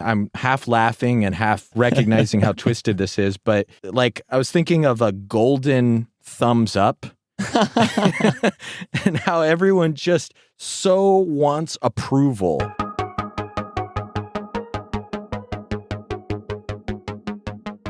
I'm half laughing and half recognizing how twisted this is, but like I was thinking of a golden thumbs up and how everyone just so wants approval.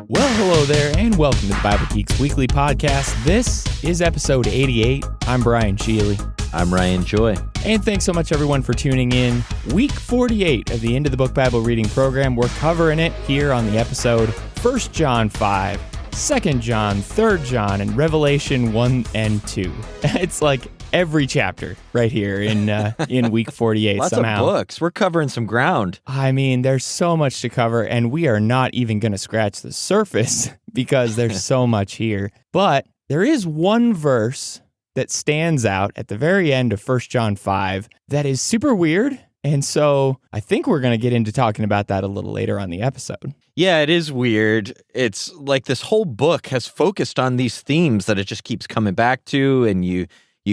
Well, hello there, and welcome to the Bible Geeks Weekly Podcast. This is episode 88. I'm Brian Sheely. I'm Ryan Joy. And thanks so much, everyone, for tuning in. Week 48 of the Into the Book Bible Reading Program. We're covering it here on the episode 1 John 5, 2 John, 3 John, and Revelation 1 and 2. It's like every chapter right here in week 48 Lots somehow. of books. We're covering some ground. I mean, there's so much to cover, and we are not even going to scratch the surface because there's so much here. But there is one verse that stands out at the very end of 1 John 5 that is super weird. And so I think we're going to get into talking about that a little later on the episode. Yeah, it is weird. It's like this whole book has focused on these themes that it just keeps coming back to, and you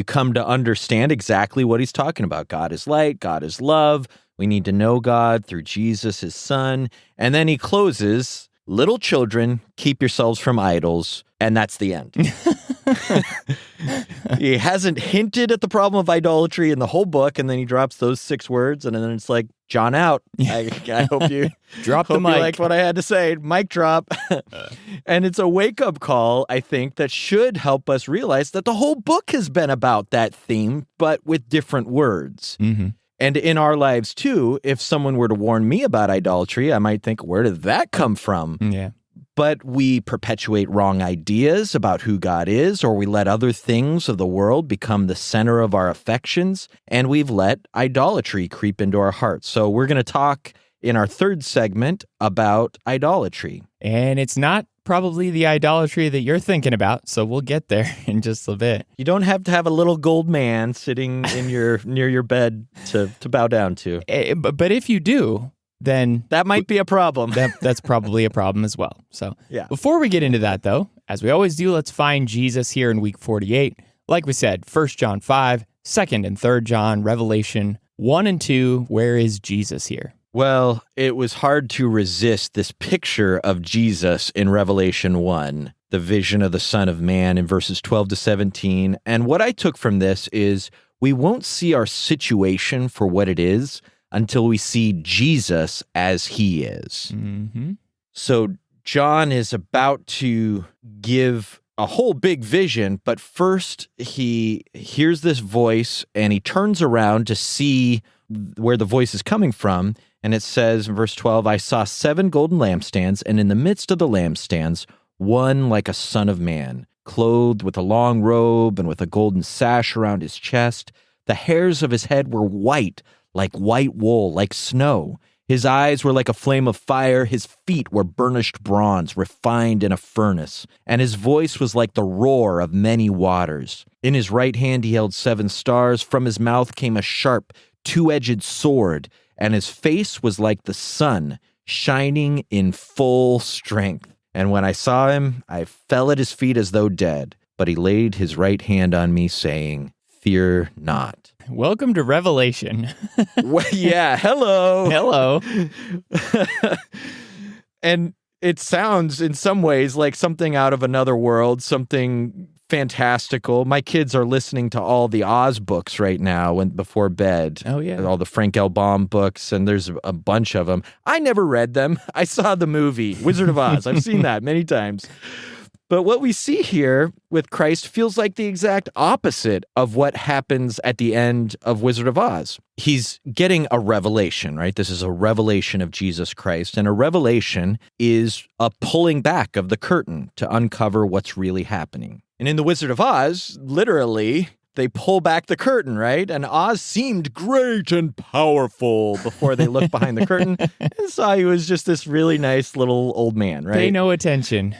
come to understand exactly what he's talking about. God is light, God is love. We need to know God through Jesus, his son. And then he closes, little children, keep yourselves from idols. And that's the end. He hasn't hinted at the problem of idolatry in the whole book, and then he drops those 6 words, and then it's like, John out. I hope you drop the hope mic. You liked what I had to say. Mic drop. And it's a wake-up call, I think, that should help us realize that the whole book has been about that theme, but with different words. Mm-hmm. And in our lives, too, if someone were to warn me about idolatry, I might think, where did that come from? Yeah. But we perpetuate wrong ideas about who God is, or we let other things of the world become the center of our affections, and we've let idolatry creep into our hearts. So we're going to talk in our third segment about idolatry. And it's not probably the idolatry that you're thinking about, so we'll get there in just a bit. You don't have to have a little gold man sitting in near your bed to bow down to. But if you do, then that might be a problem. That's probably a problem as well. So yeah. Before we get into that, though, as we always do, let's find Jesus here in week 48. Like we said, 1 John 5, 2nd and 3rd John, Revelation 1 and 2, where is Jesus here? Well, it was hard to resist this picture of Jesus in Revelation 1, the vision of the Son of Man in verses 12 to 17. And what I took from this is we won't see our situation for what it is until we see Jesus as he is. Mm-hmm. So John is about to give a whole big vision, but first he hears this voice and he turns around to see where the voice is coming from. And it says in verse 12, I saw 7 golden lampstands, and in the midst of the lampstands, one like a son of man, clothed with a long robe and with a golden sash around his chest. The hairs of his head were white, like white wool, like snow. His eyes were like a flame of fire. His feet were burnished bronze, refined in a furnace. And his voice was like the roar of many waters. In his right hand he held 7 stars. From his mouth came a sharp, 2-edged sword. And his face was like the sun, shining in full strength. And when I saw him, I fell at his feet as though dead. But he laid his right hand on me, saying, Fear not. Welcome to Revelation. Well, yeah, hello. Hello. And it sounds in some ways like something out of another world, something fantastical. My kids are listening to all the Oz books right now before bed. Oh, yeah. All the Frank L. Baum books, and there's a bunch of them. I never read them. I saw the movie, Wizard of Oz. I've seen that many times. But what we see here with Christ feels like the exact opposite of what happens at the end of Wizard of Oz. He's getting a revelation, right? This is a revelation of Jesus Christ. And a revelation is a pulling back of the curtain to uncover what's really happening. And in the Wizard of Oz, literally, they pull back the curtain, right? And Oz seemed great and powerful before they looked behind the curtain and saw he was just this really nice little old man, right? Pay no attention.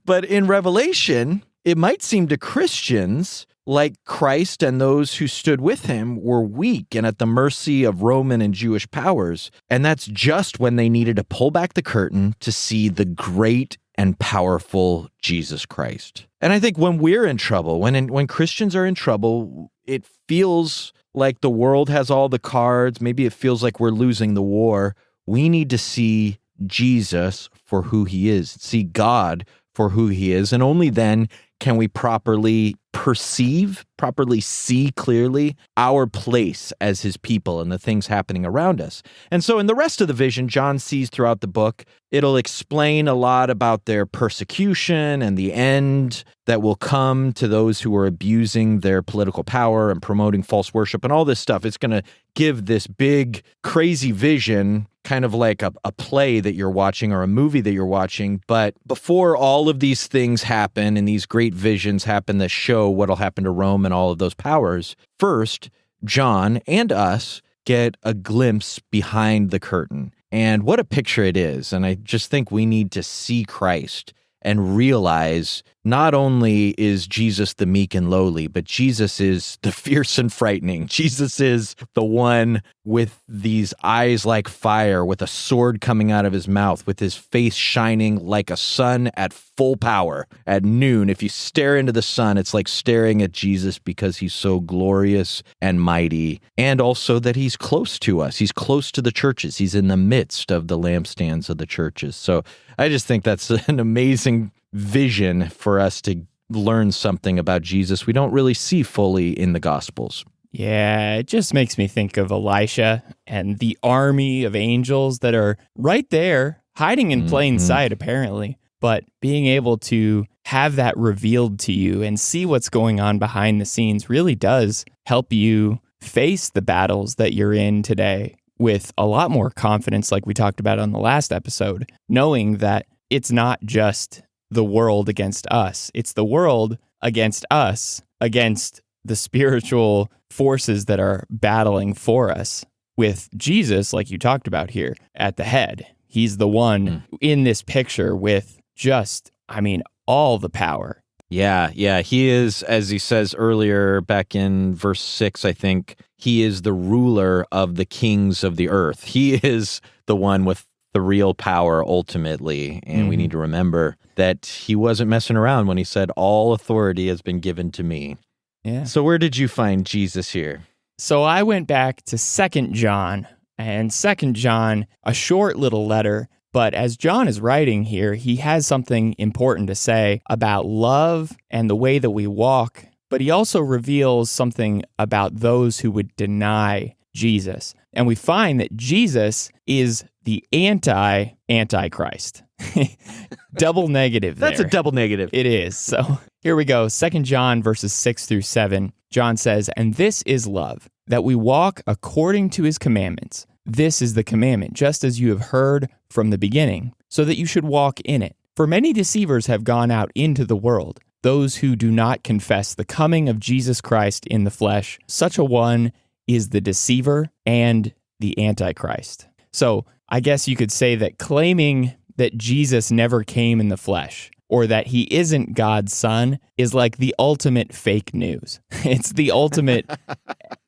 But in Revelation, it might seem to Christians like Christ and those who stood with him were weak and at the mercy of Roman and Jewish powers. And that's just when they needed to pull back the curtain to see the great and powerful Jesus Christ. And I think when we're in trouble, when Christians are in trouble, it feels like the world has all the cards. Maybe it feels like we're losing the war. We need to see Jesus for who he is, see God for who he is. And only then can we properly perceive, properly see clearly our place as his people and the things happening around us. And so in the rest of the vision John sees throughout the book, it'll explain a lot about their persecution and the end that will come to those who are abusing their political power and promoting false worship and all this stuff. It's going to give this big, crazy vision, kind of like a play that you're watching or a movie that you're watching. But before all of these things happen and these great visions happen that show what'll happen to Rome and all of those powers, first, John and us get a glimpse behind the curtain. And what a picture it is. And I just think we need to see Christ and realize not only is Jesus the meek and lowly, but Jesus is the fierce and frightening. Jesus is the one with these eyes like fire, with a sword coming out of his mouth, with his face shining like a sun at full power at noon. If you stare into the sun, it's like staring at Jesus because he's so glorious and mighty. And also that he's close to us. He's close to the churches. He's in the midst of the lampstands of the churches. So I just think that's an amazing vision for us to learn something about Jesus we don't really see fully in the Gospels. Yeah, it just makes me think of Elisha and the army of angels that are right there, hiding in plain sight, apparently. But being able to have that revealed to you and see what's going on behind the scenes really does help you face the battles that you're in today with a lot more confidence, like we talked about on the last episode, knowing that it's not just the world against us. It's the world against us, against the spiritual forces that are battling for us, with Jesus, like you talked about here, at the head. He's the one in this picture with just, all the power. Yeah. He is, as he says earlier back in verse 6, I think, he is the ruler of the kings of the earth. He is the one with the real power ultimately. And we need to remember that he wasn't messing around when he said, all authority has been given to me. Yeah. So where did you find Jesus here? So I went back to 2 John, and 2 John, a short little letter, but as John is writing here, he has something important to say about love and the way that we walk, but he also reveals something about those who would deny Jesus. And we find that Jesus is the Antichrist. Double negative there. That's a double negative. It is. So here we go. 2 John verses 6 through 7. John says, "And this is love, that we walk according to his commandments. This is the commandment, just as you have heard from the beginning, so that you should walk in it. For many deceivers have gone out into the world, those who do not confess the coming of Jesus Christ in the flesh. Such a one is the deceiver and the Antichrist." So I guess you could say that claiming that Jesus never came in the flesh, or that he isn't God's son, is like the ultimate fake news. It's the ultimate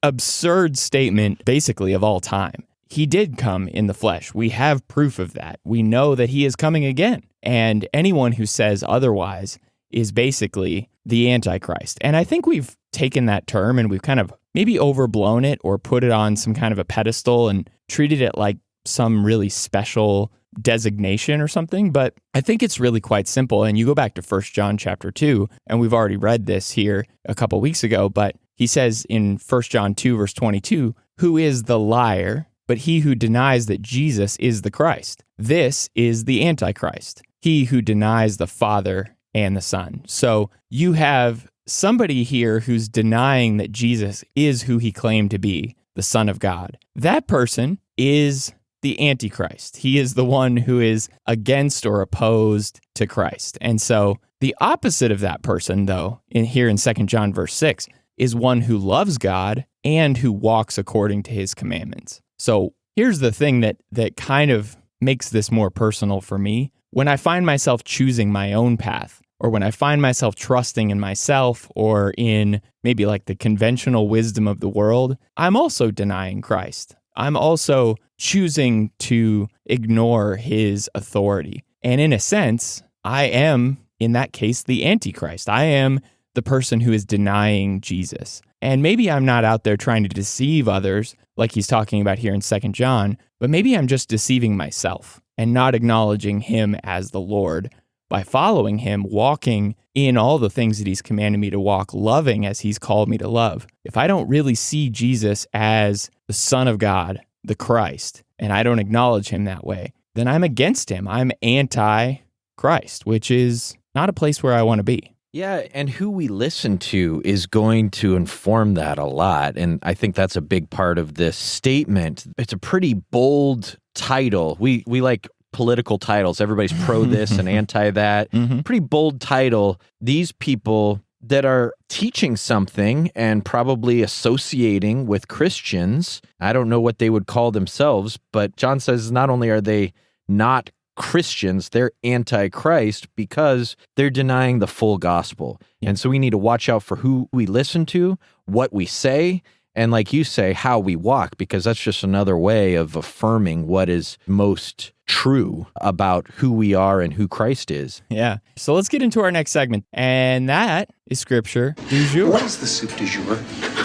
absurd statement, basically, of all time. He did come in the flesh. We have proof of that. We know that he is coming again. And anyone who says otherwise is basically the Antichrist. And I think we've taken that term and we've kind of maybe overblown it or put it on some kind of a pedestal and treated it like some really special designation or something, but I think it's really quite simple. And you go back to 1 John chapter 2, and we've already read this here a couple weeks ago, but he says in 1 John 2 verse 22, "Who is the liar, but he who denies that Jesus is the Christ? This is the Antichrist, he who denies the Father and the Son." So you have somebody here who's denying that Jesus is who he claimed to be, the Son of God. That person is the Antichrist. He is the one who is against or opposed to Christ. And so the opposite of that person, though, here in 2 John verse 6, is one who loves God and who walks according to his commandments. So here's the thing that kind of makes this more personal for me. When I find myself choosing my own path, or when I find myself trusting in myself or in maybe like the conventional wisdom of the world, I'm also denying Christ. I'm also choosing to ignore his authority. And in a sense, I am, in that case, the Antichrist. I am the person who is denying Jesus. And maybe I'm not out there trying to deceive others like he's talking about here in 2 John, but maybe I'm just deceiving myself and not acknowledging him as the Lord by following him, walking in all the things that he's commanded me to walk, loving as he's called me to love. If I don't really see Jesus as the Son of God, the Christ, and I don't acknowledge him that way, then I'm against him. I'm anti-Christ, which is not a place where I want to be. Yeah, and who we listen to is going to inform that a lot. And I think that's a big part of this statement. It's a pretty bold title. We like political titles. Everybody's pro this and anti that. Pretty bold title. These people that are teaching something and probably associating with Christians, I don't know what they would call themselves, but John says not only are they not Christians, they're anti-Christ because they're denying the full gospel. And so we need to watch out for who we listen to, what we say, and like you say, how we walk, because that's just another way of affirming what is most true about who we are and who Christ is. Yeah. So let's get into our next segment, and that is Scripture du jour. What is the soup du jour?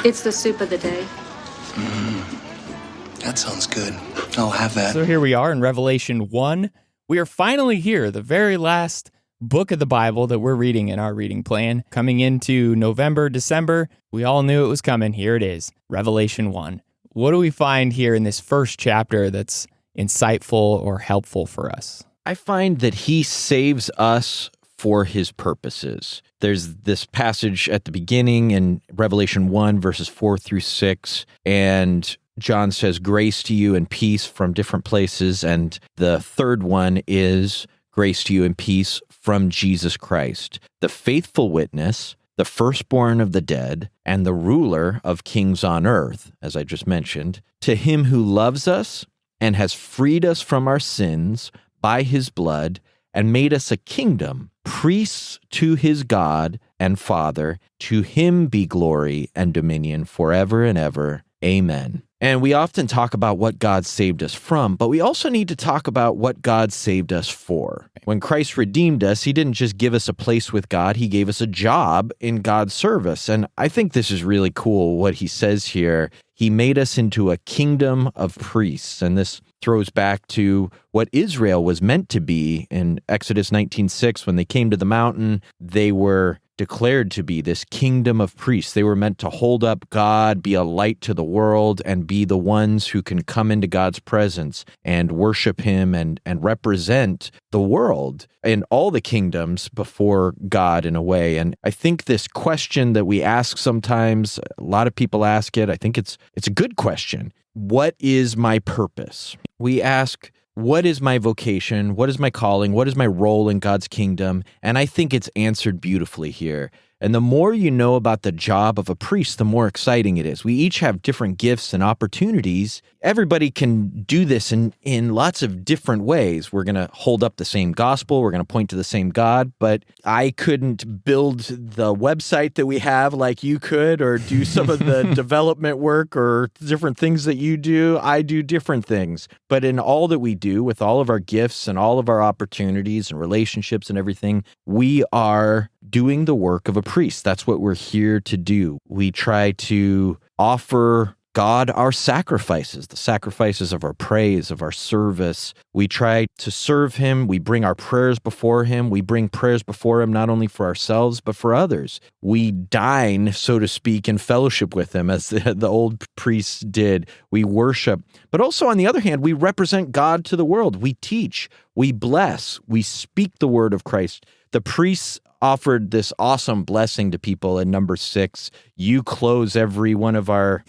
It's the soup of the day. That sounds good. I'll have that. So here we are in Revelation 1. We are finally here, the very last book of the Bible that we're reading in our reading plan. Coming into November, December, we all knew it was coming. Here it is, Revelation 1. What do we find here in this first chapter that's insightful or helpful for us? I find that he saves us for his purposes. There's this passage at the beginning in Revelation 1, verses 4 through 6, and John says, grace to you and peace from different places. And the third one is grace to you and peace from Jesus Christ, the faithful witness, the firstborn of the dead, and the ruler of kings on earth, as I just mentioned, to him who loves us and has freed us from our sins by his blood and made us a kingdom, priests to his God and Father. To him be glory and dominion forever and ever. Amen. And we often talk about what God saved us from, but we also need to talk about what God saved us for. When Christ redeemed us, he didn't just give us a place with God, he gave us a job in God's service. And I think this is really cool what he says here. He made us into a kingdom of priests. And this throws back to what Israel was meant to be in Exodus 19:6. When they came to the mountain, they were declared to be this kingdom of priests. They were meant to hold up God, be a light to the world, and be the ones who can come into God's presence and worship him and represent the world and all the kingdoms before God in a way. And I think this question that we ask sometimes, a lot of people ask it, I think it's a good question. What is my purpose? We ask, what is my vocation? What is my calling? What is my role in God's kingdom? And I think it's answered beautifully here. And the more you know about the job of a priest, the more exciting it is. We each have different gifts and opportunities. Everybody can do this in lots of different ways. We're going to hold up the same gospel. We're going to point to the same God. But I couldn't build the website that we have like you could, or do some of the development work or different things that you do. I do different things. But in all that we do, with all of our gifts and all of our opportunities and relationships and everything, we are doing the work of a priest. That's what we're here to do. We try to offer God our sacrifices, the sacrifices of our praise, of our service. We try to serve him. We bring our prayers before him. We bring prayers before him not only for ourselves, but for others. We dine, so to speak, in fellowship with him, as the old priests did. We worship. But also, on the other hand, we represent God to the world. We teach, we bless, we speak the word of Christ. The priests offered this awesome blessing to people in number 6. You close every one of our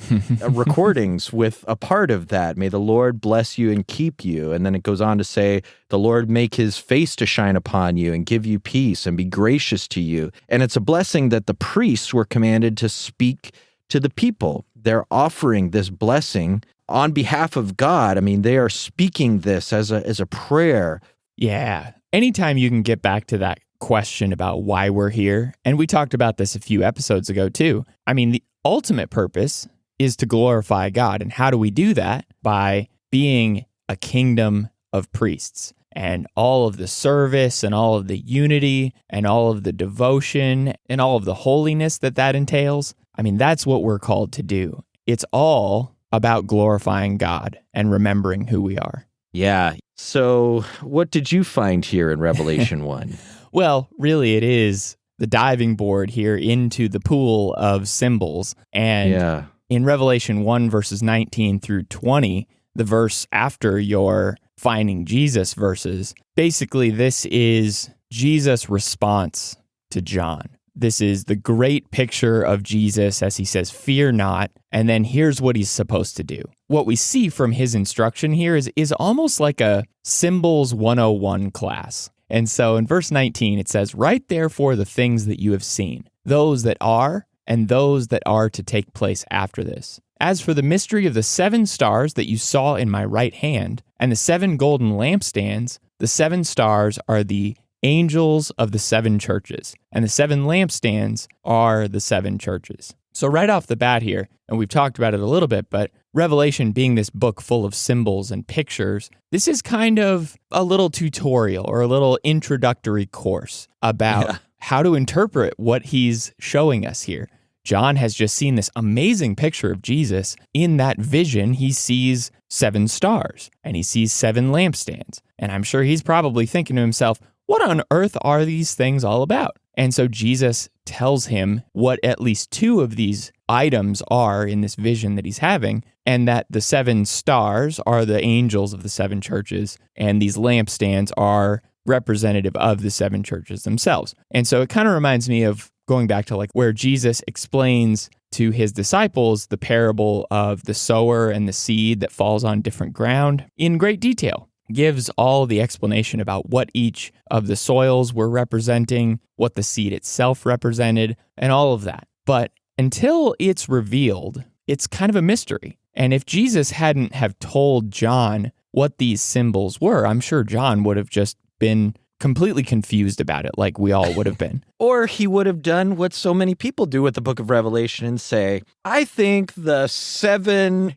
recordings with a part of that. May the Lord bless you and keep you. And then it goes on to say, the Lord make his face to shine upon you and give you peace and be gracious to you. And it's a blessing that the priests were commanded to speak to the people. They're offering this blessing on behalf of God. I mean, they are speaking this as a prayer. Yeah. Anytime you can get back to that question about why we're here, and we talked about this a few episodes ago too. I mean, the ultimate purpose is to glorify God. And how do we do that? By being a kingdom of priests. And all of the service and all of the unity and all of the devotion and all of the holiness that entails, I mean, that's what we're called to do. It's all about glorifying God and remembering who we are. Yeah. So what did you find here in Revelation 1? Well, really, it is the diving board here into the pool of symbols. And in Revelation 1, verses 19 through 20, the verse after your finding Jesus verses, basically this is Jesus' response to John. This is the great picture of Jesus as he says, "Fear not." And then here's what he's supposed to do. What we see from his instruction here is almost like a Symbols 101 class. And so in verse 19, it says, "Write therefore the things that you have seen, those that are, and those that are to take place after this. As for the mystery of the 7 stars that you saw in my right hand, and the 7 golden lampstands, the 7 stars are the angels of the 7 churches, and the 7 lampstands are the 7 churches." So right off the bat here, and we've talked about it a little bit, but Revelation being this book full of symbols and pictures, this is kind of a little tutorial or a little introductory course about how to interpret what he's showing us here. John has just seen this amazing picture of Jesus. In that vision, he sees 7 stars and he sees 7 lampstands. And I'm sure he's probably thinking to himself, what on earth are these things all about? And so Jesus tells him what at least 2 of these items are in this vision that he's having, and that the 7 stars are the angels of the 7 churches, and these lampstands are representative of the 7 churches themselves. And so it kind of reminds me of going back to like where Jesus explains to his disciples the parable of the sower and the seed that falls on different ground in great detail. Gives all the explanation about what each of the soils were representing, what the seed itself represented, and all of that. But until it's revealed, it's kind of a mystery. And if Jesus hadn't have told John what these symbols were, I'm sure John would have just been completely confused about it, like we all would have been. Or he would have done what so many people do with the book of Revelation and say, I think the 7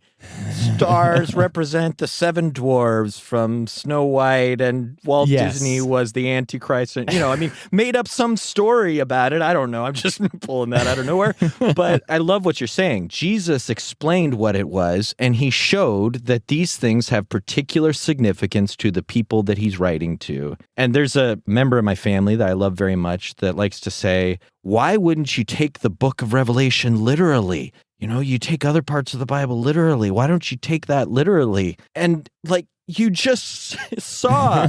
stars represent the 7 dwarves from Snow White, and Walt Disney was the Antichrist. And, made up some story about it. I don't know. I'm just pulling that out of nowhere. But I love what you're saying. Jesus explained what it was, and he showed that these things have particular significance to the people that he's writing to. And there's a member of my family that I love very much that likes to say, why wouldn't you take the book of Revelation literally? You take other parts of the Bible literally. Why don't you take that literally? And like you just saw,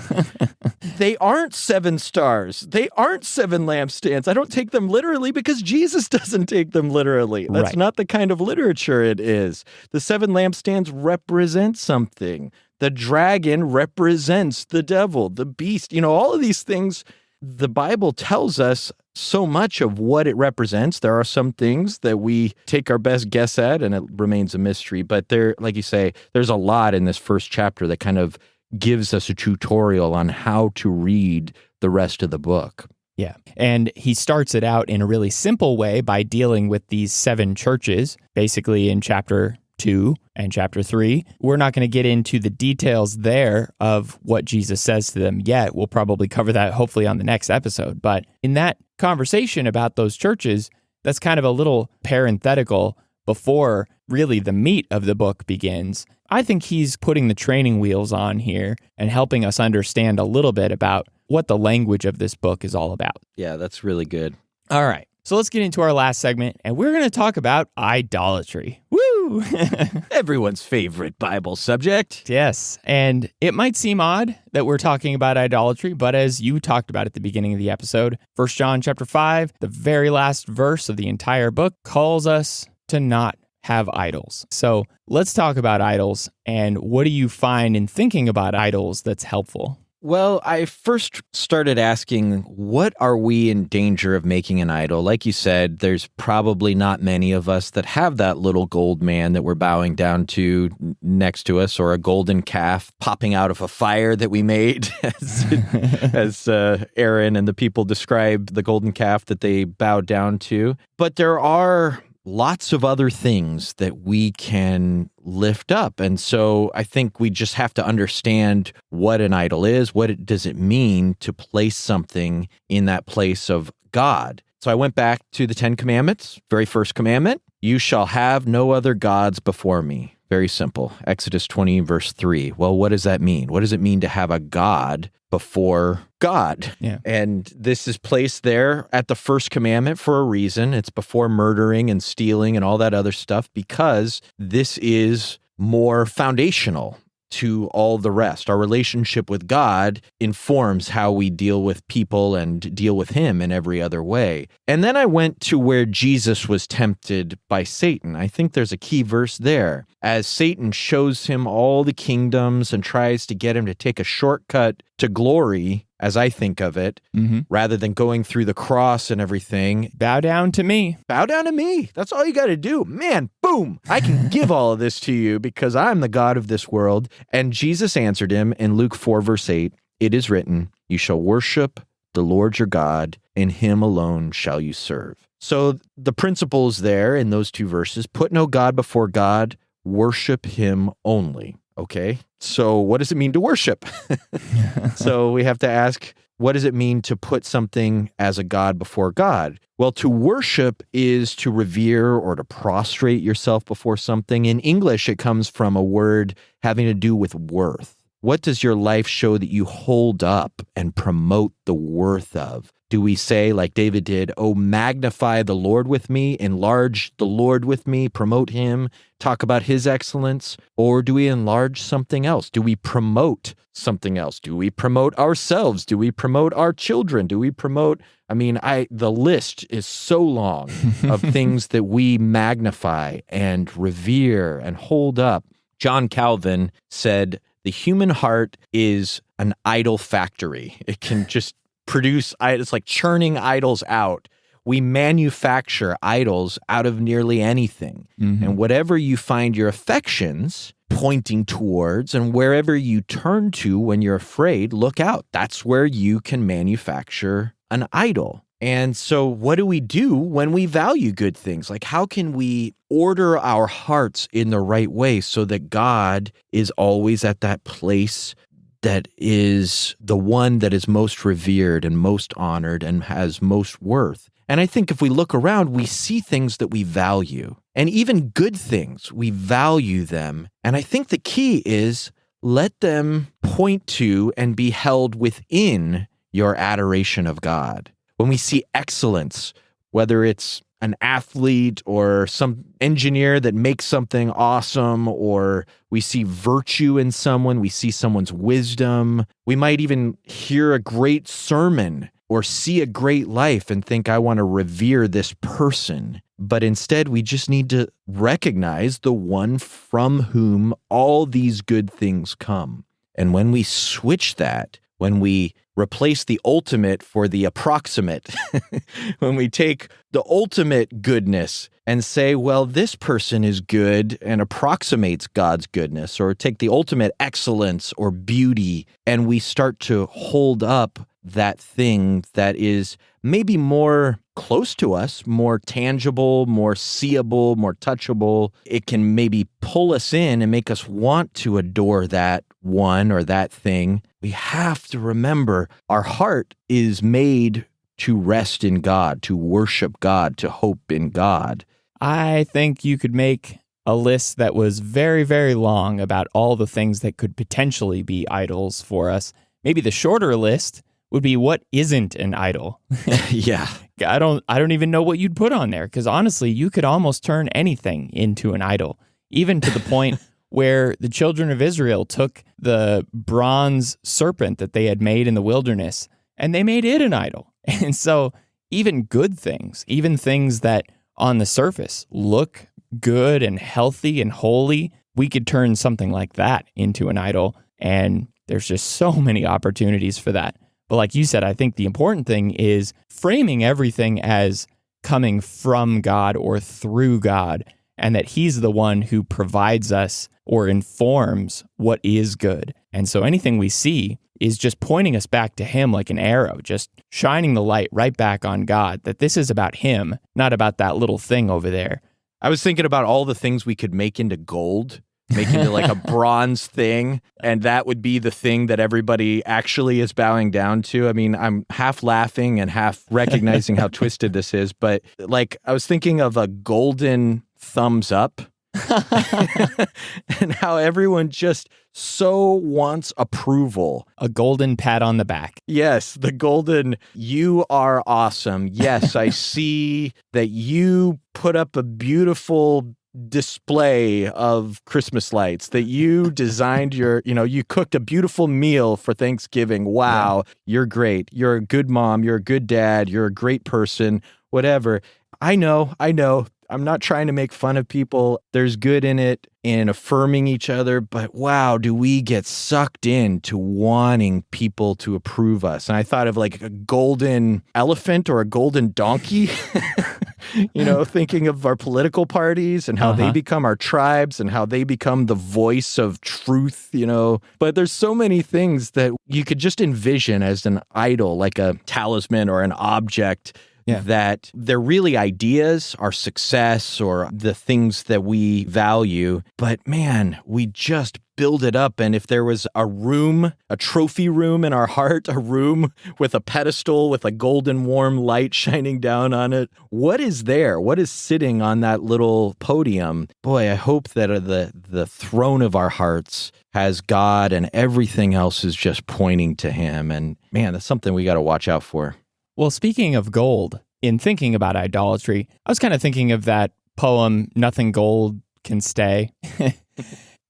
they aren't 7 stars. They aren't 7 lampstands. I don't take them literally because Jesus doesn't take them literally. That's not the kind of literature it is. The 7 lampstands represent something. The dragon represents the devil, the beast. All of these things, the Bible tells us so much of what it represents. There are some things that we take our best guess at, and it remains a mystery. But there, like you say, there's a lot in this first chapter that kind of gives us a tutorial on how to read the rest of the book. Yeah. And he starts it out in a really simple way by dealing with these 7 churches, basically in chapter 2 and chapter 3. We're not going to get into the details there of what Jesus says to them yet. We'll probably cover that hopefully on the next episode. But in that conversation about those churches, that's kind of a little parenthetical before really the meat of the book begins. I think he's putting the training wheels on here and helping us understand a little bit about what the language of this book is all about. Yeah, that's really good. All right. So let's get into our last segment, and we're going to talk about idolatry. Woo! Everyone's favorite Bible subject. Yes, and it might seem odd that we're talking about idolatry, but as you talked about at the beginning of the episode, 1 John chapter 5, the very last verse of the entire book, calls us to not have idols. So let's talk about idols, and what do you find in thinking about idols that's helpful? Well, I first started asking, what are we in danger of making an idol? Like you said, there's probably not many of us that have that little gold man that we're bowing down to next to us, or a golden calf popping out of a fire that we made, as Aaron and the people describe the golden calf that they bowed down to. But there are lots of other things that we can lift up. And so I think we just have to understand what an idol is. Does it mean to place something in that place of God? So I went back to the 10 Commandments. Very first commandment, you shall have no other gods before me. Very simple. Exodus 20, verse 3. Well, what does that mean? What does it mean to have a God before God? Yeah. And this is placed there at the first commandment for a reason. It's before murdering and stealing and all that other stuff, because this is more foundational to all the rest. Our relationship with God informs how we deal with people and deal with him in every other way. And then I went to where Jesus was tempted by Satan. I think there's a key verse there. As Satan shows him all the kingdoms and tries to get him to take a shortcut to glory, as I think of it, rather than going through the cross and everything. Bow down to me. Bow down to me. That's all you got to do. Man, boom, I can give all of this to you because I'm the God of this world. And Jesus answered him in Luke 4, verse 8, it is written, you shall worship the Lord your God, and him alone shall you serve. So the principles there in those two verses, put no God before God, worship him only. Okay, so what does it mean to worship? So we have to ask, what does it mean to put something as a God before God? Well, to worship is to revere or to prostrate yourself before something. In English, it comes from a word having to do with worth. What does your life show that you hold up and promote the worth of? Do we say, like David did, oh, magnify the Lord with me, enlarge the Lord with me, promote him, talk about his excellence? Or do we enlarge something else? Do we promote something else? Do we promote ourselves? Do we promote our children? Do we promote, the list is so long of things that we magnify and revere and hold up. John Calvin said, the human heart is an idol factory. It can just produce, it's like churning idols out. We manufacture idols out of nearly anything. And whatever you find your affections pointing towards and wherever you turn to when you're afraid, look out. That's where you can manufacture an idol. And so what do we do when we value good things? Like, how can we order our hearts in the right way so that God is always at that place that is the one that is most revered and most honored and has most worth? And I think if we look around, we see things that we value, and even good things, we value them. And I think the key is let them point to and be held within your adoration of God. When we see excellence, whether it's an athlete or some engineer that makes something awesome, or we see virtue in someone, we see someone's wisdom, we might even hear a great sermon or see a great life and think, I want to revere this person. But instead, we just need to recognize the one from whom all these good things come. And when we switch that, when we replace the ultimate for the approximate, when we take the ultimate goodness and say, well, this person is good and approximates God's goodness, or take the ultimate excellence or beauty, and we start to hold up that thing that is maybe more close to us, more tangible, more seeable, more touchable, it can maybe pull us in and make us want to adore that one or that thing. We have to remember our heart is made to rest in God, to worship God, to hope in God. I think you could make a list that was very, very long about all the things that could potentially be idols for us. Maybe the shorter list would be what isn't an idol. Yeah. I don't even know what you'd put on there, because honestly, you could almost turn anything into an idol, even to the point where the children of Israel took the bronze serpent that they had made in the wilderness and they made it an idol. And so even good things, even things that on the surface look good and healthy and holy, we could turn something like that into an idol. And there's just so many opportunities for that. But like you said, I think the important thing is framing everything as coming from God or through God, and that he's the one who provides us or informs what is good. And so anything we see is just pointing us back to him like an arrow, just shining the light right back on God, that this is about him, not about that little thing over there. I was thinking about all the things we could make into gold. making it like a bronze thing, and that would be the thing that everybody actually is bowing down to. I mean, I'm half laughing and half recognizing how twisted this is, but like I was thinking of a golden thumbs up. And how everyone just so wants approval. A golden pat on the back. Yes, the golden, you are awesome. Yes, I see that you put up a beautiful display of Christmas lights, that you designed you cooked a beautiful meal for Thanksgiving. Wow, You're great. You're a good mom. You're a good dad. You're a great person, whatever. I know. I'm not trying to make fun of people. There's good in it, in affirming each other, but wow, do we get sucked into wanting people to approve us. And I thought of like a golden elephant or a golden donkey, thinking of our political parties and how they become our tribes and how they become the voice of truth, But there's so many things that you could just envision as an idol, like a talisman or an object. Yeah. That they're really ideas, our success, or the things that we value. But man, we just build it up. And if there was a trophy room in our heart, a room with a pedestal with a golden warm light shining down on it, what is there? What is sitting on that little podium? Boy, I hope that the throne of our hearts has God and everything else is just pointing to him. And man, that's something we got to watch out for. Well, speaking of gold, in thinking about idolatry, I was kind of thinking of that poem, Nothing Gold Can Stay.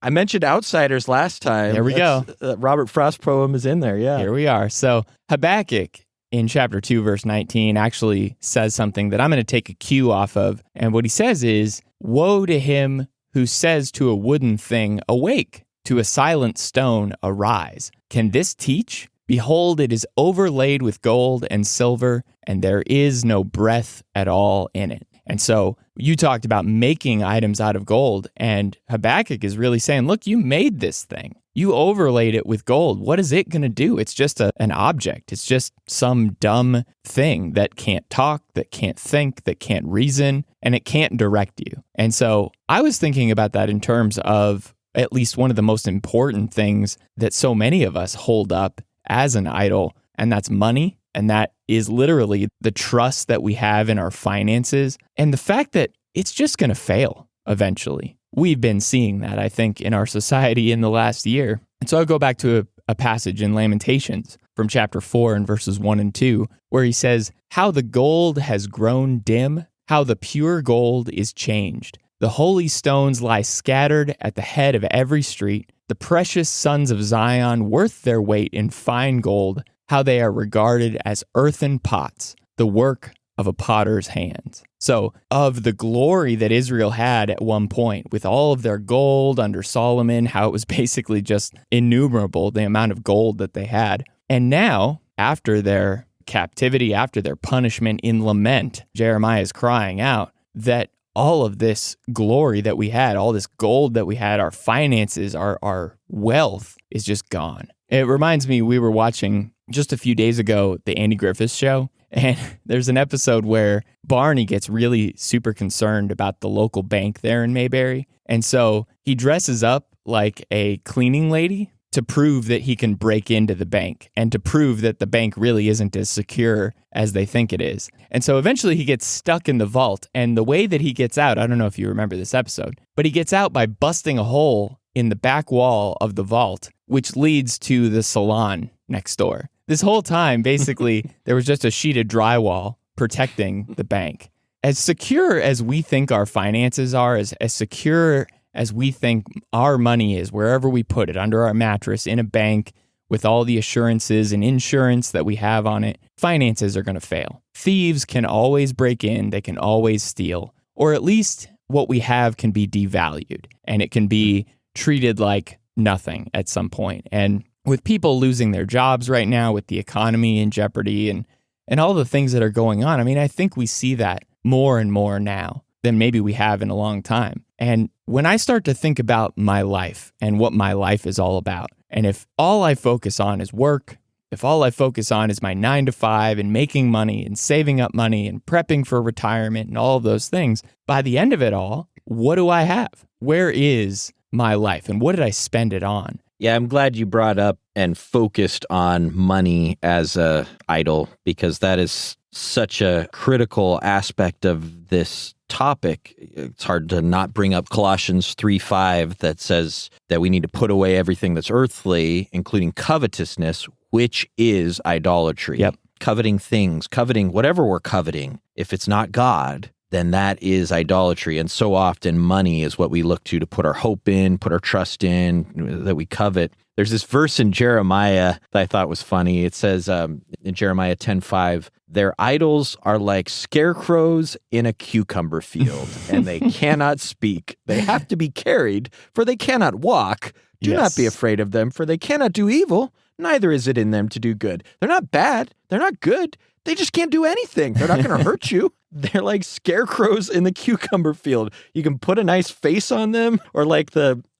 I mentioned Outsiders last time. There we go. Robert Frost poem is in there, yeah. Here we are. So Habakkuk in chapter 2, verse 19 actually says something that I'm going to take a cue off of. And what he says is, woe to him who says to a wooden thing, awake, to a silent stone, arise. Can this teach? Behold, it is overlaid with gold and silver, and there is no breath at all in it. And so you talked about making items out of gold, and Habakkuk is really saying, look, you made this thing. You overlaid it with gold. What is it going to do? It's just an object. It's just some dumb thing that can't talk, that can't think, that can't reason, and it can't direct you. And so I was thinking about that in terms of at least one of the most important things that so many of us hold up as an idol, and that's money. And that is literally the trust that we have in our finances and the fact that it's just going to fail eventually. We've been seeing that, I think, in our society in the last year. And so I'll go back to a passage in Lamentations from chapter 4 and verses 1 and 2, where he says, how the gold has grown dim, how the pure gold is changed. The holy stones lie scattered at the head of every street. The precious sons of Zion, worth their weight in fine gold, how they are regarded as earthen pots, the work of a potter's hands. So, of the glory that Israel had at one point, with all of their gold under Solomon, how it was basically just innumerable, the amount of gold that they had. And now, after their captivity, after their punishment in lament, Jeremiah is crying out that all of this glory that we had, all this gold that we had, our finances, our wealth is just gone. It reminds me, we were watching just a few days ago, the Andy Griffith Show, and there's an episode where Barney gets really super concerned about the local bank there in Mayberry. And so he dresses up like a cleaning lady to prove that he can break into the bank and to prove that the bank really isn't as secure as they think it is. And so eventually he gets stuck in the vault. And the way that he gets out, I don't know if you remember this episode, but he gets out by busting a hole in the back wall of the vault, which leads to the salon next door. This whole time, basically, there was just a sheet of drywall protecting the bank. As secure as we think our finances are, as secure as we think our money is, wherever we put it, under our mattress, in a bank, with all the assurances and insurance that we have on it, finances are going to fail. Thieves can always break in, they can always steal, or at least what we have can be devalued, and it can be treated like nothing at some point. And with people losing their jobs right now, with the economy in jeopardy and all the things that are going on, I mean, I think we see that more and more now than maybe we have in a long time. And when I start to think about my life and what my life is all about, and if all I focus on is work, if all I focus on is my 9 to 5 and making money and saving up money and prepping for retirement and all of those things, by the end of it all, what do I have? Where is my life and what did I spend it on? Yeah, I'm glad you brought up and focused on money as a idol, because that is such a critical aspect of this topic. It's hard to not bring up Colossians 3:5 that says that we need to put away everything that's earthly, including covetousness, which is idolatry. Yep. Coveting things, coveting whatever we're coveting. If it's not God, then that is idolatry. And so often money is what we look to put our hope in, put our trust in, that we covet. There's this verse in Jeremiah that I thought was funny. It says in Jeremiah 10:5, their idols are like scarecrows in a cucumber field, and they cannot speak. They have to be carried, for they cannot walk. Do not be afraid of them, for they cannot do evil. Neither is it in them to do good. They're not bad. They're not good. They just can't do anything. They're not going to hurt you. They're like scarecrows in the cucumber field. You can put a nice face on them, or like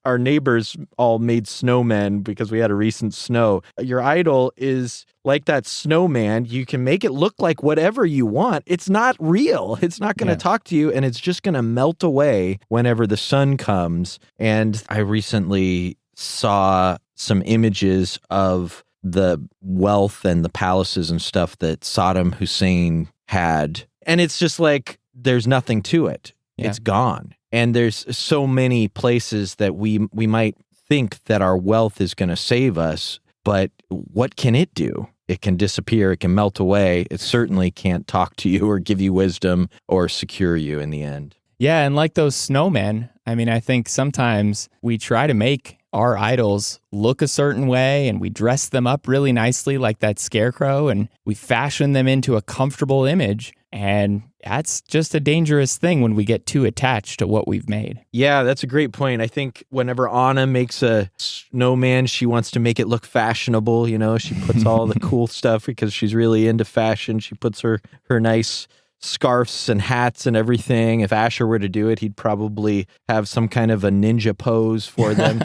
our neighbors all made snowmen because we had a recent snow. Your idol is like that snowman. You can make it look like whatever you want. It's not real. It's not going to talk to you, and it's just going to melt away whenever the sun comes. And I recently saw some images of the wealth and the palaces and stuff that Saddam Hussein had. And it's just like, there's nothing to it. Yeah. It's gone. And there's so many places that we might think that our wealth is going to save us, but what can it do? It can disappear. It can melt away. It certainly can't talk to you or give you wisdom or secure you in the end. Yeah, and like those snowmen, I mean, I think sometimes we try to make our idols look a certain way, and we dress them up really nicely like that scarecrow, and we fashion them into a comfortable image. And that's just a dangerous thing when we get too attached to what we've made. Yeah, that's a great point. I think whenever Anna makes a snowman, she wants to make it look fashionable. You know, she puts all the cool stuff because she's really into fashion. She puts her nice scarves and hats and everything. If Asher were to do it, he'd probably have some kind of a ninja pose for them.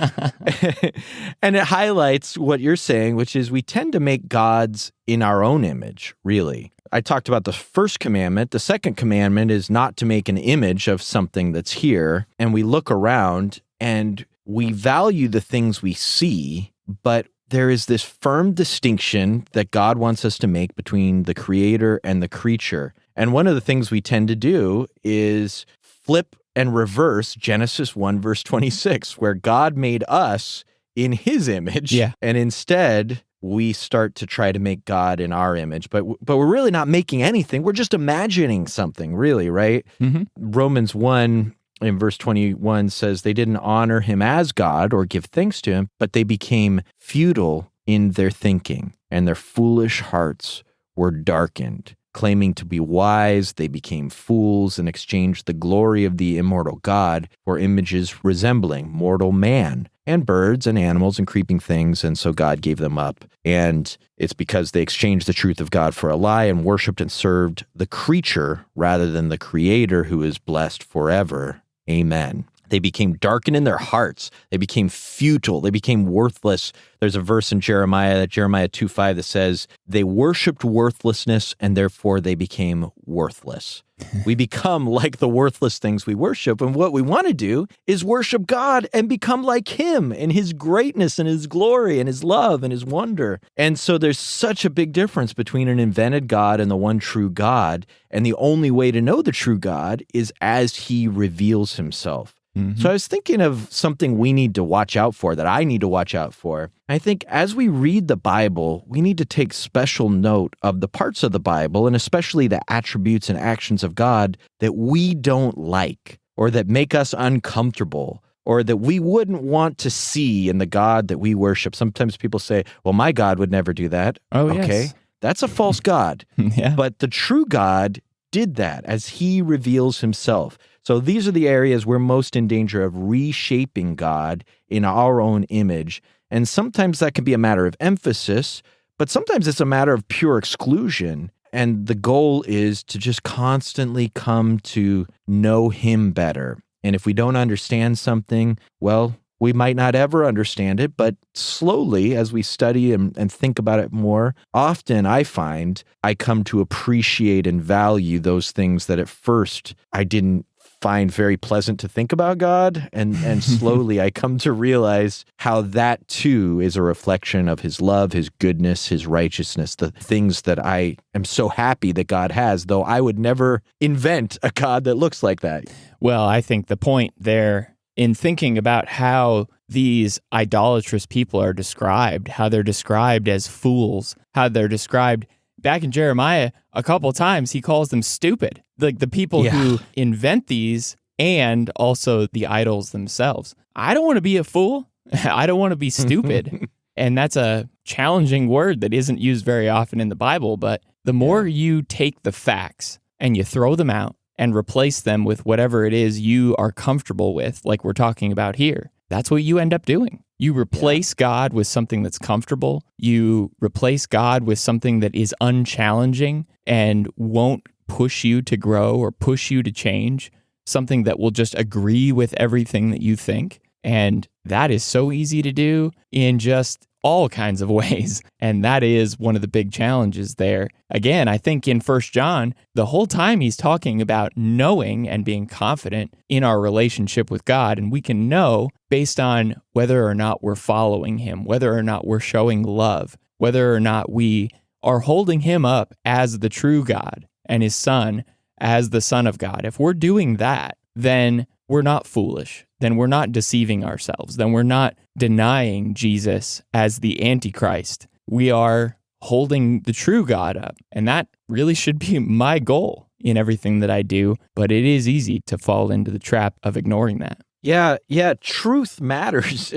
And it highlights what you're saying, which is we tend to make gods in our own image, really. I talked about the first commandment. The second commandment is not to make an image of something that's here. And we look around and we value the things we see, but there is this firm distinction that God wants us to make between the creator and the creature. And one of the things we tend to do is flip and reverse Genesis 1, verse 26, where God made us in his image. Yeah. And instead, we start to try to make God in our image. But we're really not making anything. We're just imagining something, really, right? Mm-hmm. Romans 1 in verse 21 says they didn't honor him as God or give thanks to him, but they became futile in their thinking, and their foolish hearts were darkened. Claiming to be wise, they became fools and exchanged the glory of the immortal God for images resembling mortal man and birds and animals and creeping things, and so God gave them up. And it's because they exchanged the truth of God for a lie and worshipped and served the creature rather than the Creator, who is blessed forever. Amen. They became darkened in their hearts. They became futile. They became worthless. There's a verse in Jeremiah 2:5 that says, they worshiped worthlessness and therefore they became worthless. We become like the worthless things we worship. And what we want to do is worship God and become like him in his greatness and his glory and his love and his wonder. And so there's such a big difference between an invented God and the one true God. And the only way to know the true God is as he reveals himself. Mm-hmm. So I was thinking of something we need to watch out for, that I need to watch out for. I think as we read the Bible, we need to take special note of the parts of the Bible, and especially the attributes and actions of God that we don't like, or that make us uncomfortable, or that we wouldn't want to see in the God that we worship. Sometimes people say, well, my God would never do that. Oh, okay, yes. That's a false God. Yeah. But the true God did that as he reveals himself. So these are the areas we're most in danger of reshaping God in our own image. And sometimes that can be a matter of emphasis, but sometimes it's a matter of pure exclusion. And the goal is to just constantly come to know him better. And if we don't understand something, well, we might not ever understand it, but slowly, as we study and think about it more, often I find I come to appreciate and value those things that at first I didn't find very pleasant to think about God. And slowly I come to realize how that too is a reflection of his love, his goodness, his righteousness, the things that I am so happy that God has, though I would never invent a God that looks like that. Well, I think the point there in thinking about how these idolatrous people are described, how they're described as fools, how they're described back in Jeremiah, a couple of times he calls them stupid. Like the people who invent these and also the idols themselves. I don't want to be a fool. I don't want to be stupid. And that's a challenging word that isn't used very often in the Bible. But the more you take the facts and you throw them out and replace them with whatever it is you are comfortable with, like we're talking about here, that's what you end up doing. You replace God with something that's comfortable. You replace God with something that is unchallenging and won't push you to grow or push you to change, something that will just agree with everything that you think. And that is so easy to do in just all kinds of ways. And that is one of the big challenges there. Again, I think in 1 John, the whole time he's talking about knowing and being confident in our relationship with God. And we can know based on whether or not we're following him, whether or not we're showing love, whether or not we are holding him up as the true God and his son as the Son of God. If we're doing that, then we're not foolish. Then we're not deceiving ourselves. Then we're not denying Jesus as the Antichrist. We are holding the true God up. And that really should be my goal in everything that I do. But it is easy to fall into the trap of ignoring that. Yeah, truth matters.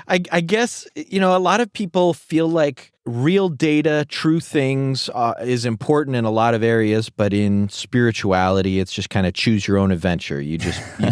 I guess, a lot of people feel like real data, true things is important in a lot of areas, but in spirituality, it's just kind of choose your own adventure. You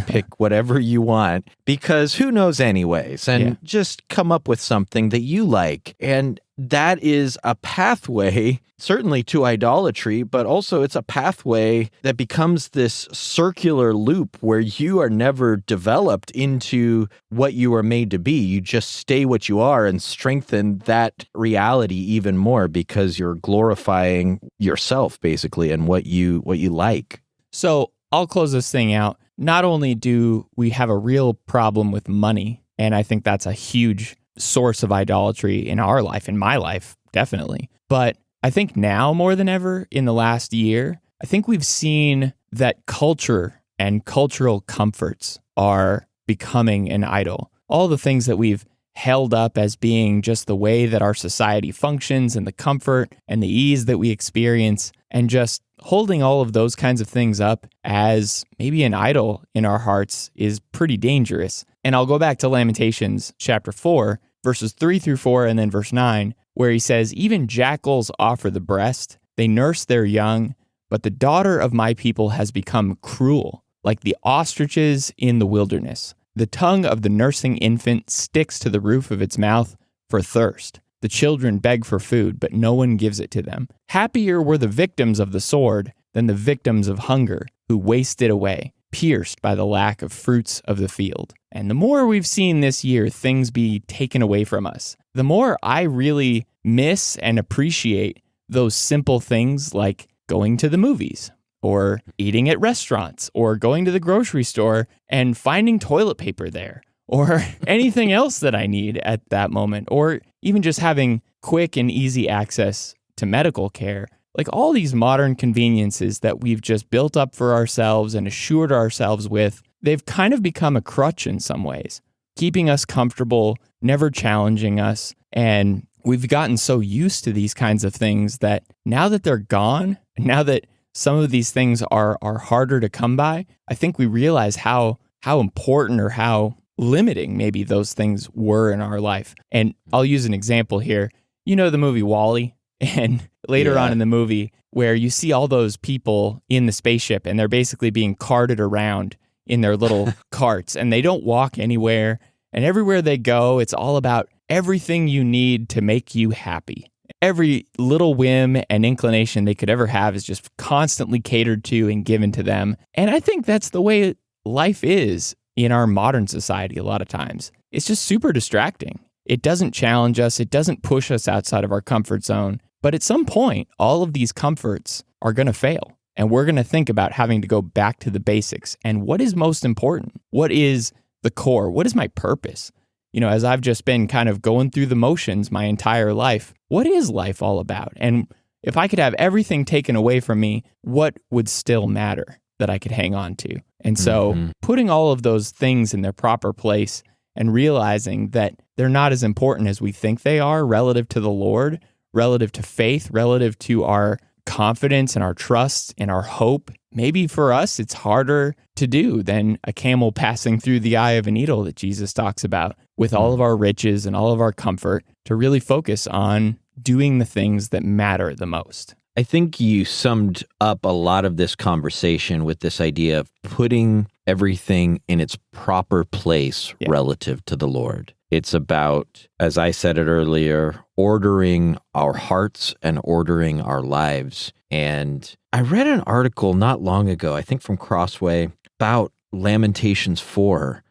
pick whatever you want because who knows anyways, and just come up with something that you like. And that is a pathway, certainly to idolatry, but also it's a pathway that becomes this circular loop where you are never developed into what you are made to be. You just stay what you are and strengthen that reality even more because you're glorifying yourself basically and what you like. So I'll close this thing out. Not only do we have a real problem with money, and I think that's a huge source of idolatry in our life, in my life, definitely. But I think now more than ever in the last year, I think we've seen that culture and cultural comforts are becoming an idol. All the things that we've held up as being just the way that our society functions and the comfort and the ease that we experience, and just holding all of those kinds of things up as maybe an idol in our hearts is pretty dangerous. And I'll go back to Lamentations chapter 4, verses 3-4, and then verse 9, where he says, "Even jackals offer the breast, they nurse their young, but the daughter of my people has become cruel, like the ostriches in the wilderness. The tongue of the nursing infant sticks to the roof of its mouth for thirst. The children beg for food, but no one gives it to them. Happier were the victims of the sword than the victims of hunger, who wasted away, pierced by the lack of fruits of the field." And the more we've seen this year things be taken away from us, the more I really miss and appreciate those simple things like going to the movies or eating at restaurants or going to the grocery store and finding toilet paper there or anything else that I need at that moment, or even just having quick and easy access to medical care. Like all these modern conveniences that we've just built up for ourselves and assured ourselves with, they've kind of become a crutch in some ways, keeping us comfortable, never challenging us. And we've gotten so used to these kinds of things that now that they're gone, now that some of these things are harder to come by, I think we realize how important or how limiting maybe those things were in our life. And I'll use an example here. You know the movie WALL-E? And later on in the movie, where you see all those people in the spaceship and they're basically being carted around in their little carts and they don't walk anywhere. And everywhere they go, it's all about everything you need to make you happy. Every little whim and inclination they could ever have is just constantly catered to and given to them. And I think that's the way life is in our modern society a lot of times. It's just super distracting. It doesn't challenge us. It doesn't push us outside of our comfort zone. But at some point, all of these comforts are going to fail. And we're going to think about having to go back to the basics. And what is most important? What is the core? What is my purpose? As I've just been kind of going through the motions my entire life, what is life all about? And if I could have everything taken away from me, what would still matter that I could hang on to? And so putting all of those things in their proper place and realizing that they're not as important as we think they are relative to the Lord, relative to faith, relative to our confidence and our trust and our hope. Maybe for us, it's harder to do than a camel passing through the eye of a needle that Jesus talks about, with all of our riches and all of our comfort, to really focus on doing the things that matter the most. I think you summed up a lot of this conversation with this idea of putting everything in its proper place relative to the Lord. It's about, as I said it earlier, ordering our hearts and ordering our lives. And I read an article not long ago, I think from Crossway, about Lamentations 4.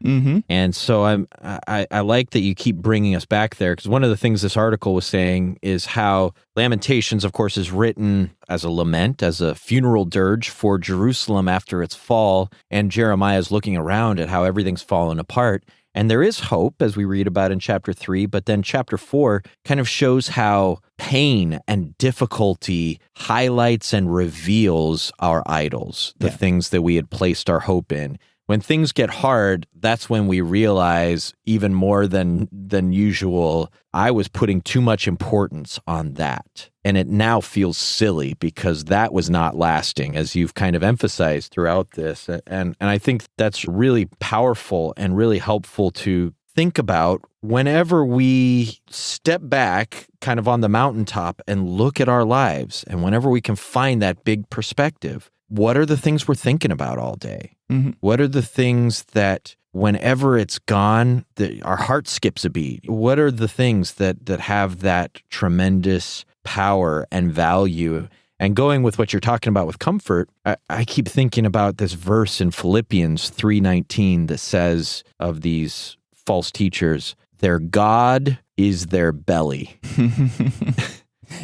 And so I like that you keep bringing us back there, because one of the things this article was saying is how Lamentations, of course, is written as a lament, as a funeral dirge for Jerusalem after its fall, and Jeremiah is looking around at how everything's fallen apart. And there is hope, as we read about in chapter 3, but then chapter 4 kind of shows how pain and difficulty highlights and reveals our idols, the things that we had placed our hope in. When things get hard, that's when we realize, even more than usual, I was putting too much importance on that. And it now feels silly because that was not lasting, as you've kind of emphasized throughout this. And I think that's really powerful and really helpful to think about whenever we step back kind of on the mountaintop and look at our lives. And whenever we can find that big perspective, what are the things we're thinking about all day? What are the things that whenever it's gone, our heart skips a beat? What are the things that have that tremendous power and value? And going with what you're talking about with comfort, I keep thinking about this verse in Philippians 3:19 that says of these false teachers, their God is their belly.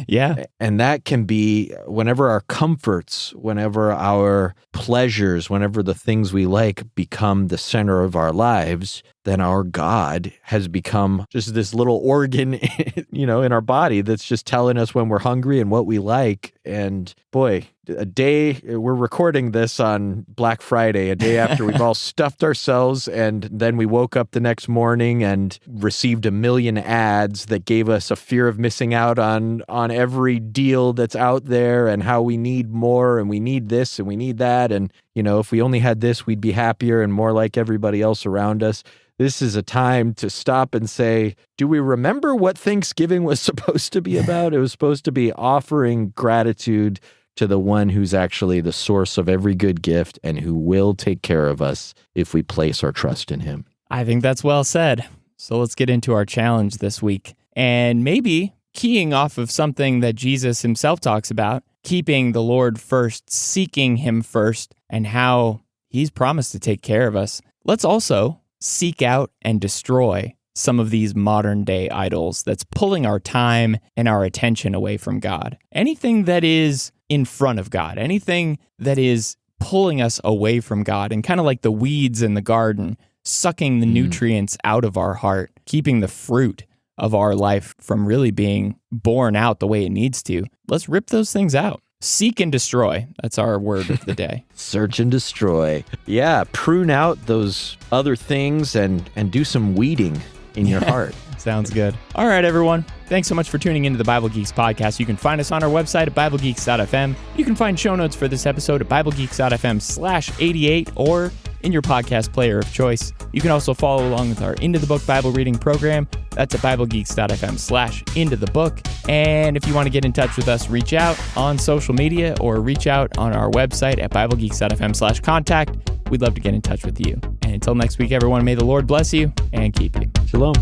Yeah. And that can be whenever our comforts, whenever our pleasures, whenever the things we like become the center of our lives, then our God has become just this little organ, in our body that's just telling us when we're hungry and what we like. And boy, we're recording this on Black Friday, a day after we've all stuffed ourselves, and then we woke up the next morning and received 1 million ads that gave us a fear of missing out on every deal that's out there, and how we need more and we need this and we need that. And, if we only had this, we'd be happier and more like everybody else around us. This is a time to stop and say, do we remember what Thanksgiving was supposed to be about? It was supposed to be offering gratitude to the one who's actually the source of every good gift and who will take care of us if we place our trust in him. I think that's well said. So let's get into our challenge this week. And maybe keying off of something that Jesus himself talks about, keeping the Lord first, seeking him first, and how he's promised to take care of us. Let's also seek out and destroy some of these modern day idols that's pulling our time and our attention away from God. Anything that is in front of God, anything that is pulling us away from God, and kind of like the weeds in the garden, sucking the nutrients out of our heart, keeping the fruit of our life from really being born out the way it needs to. Let's rip those things out. Seek and destroy. That's our word of the day. Search and destroy. Yeah, prune out those other things and do some weeding in your heart. Sounds good. All right, everyone. Thanks so much for tuning into the Bible Geeks podcast. You can find us on our website at BibleGeeks.fm. You can find show notes for this episode at BibleGeeks.fm/88 or in your podcast player of choice. You can also follow along with our Into the Book Bible reading program. That's at BibleGeeks.fm/IntoTheBook. And if you want to get in touch with us, reach out on social media or reach out on our website at BibleGeeks.fm/contact. We'd love to get in touch with you. And until next week, everyone, may the Lord bless you and keep you. Shalom.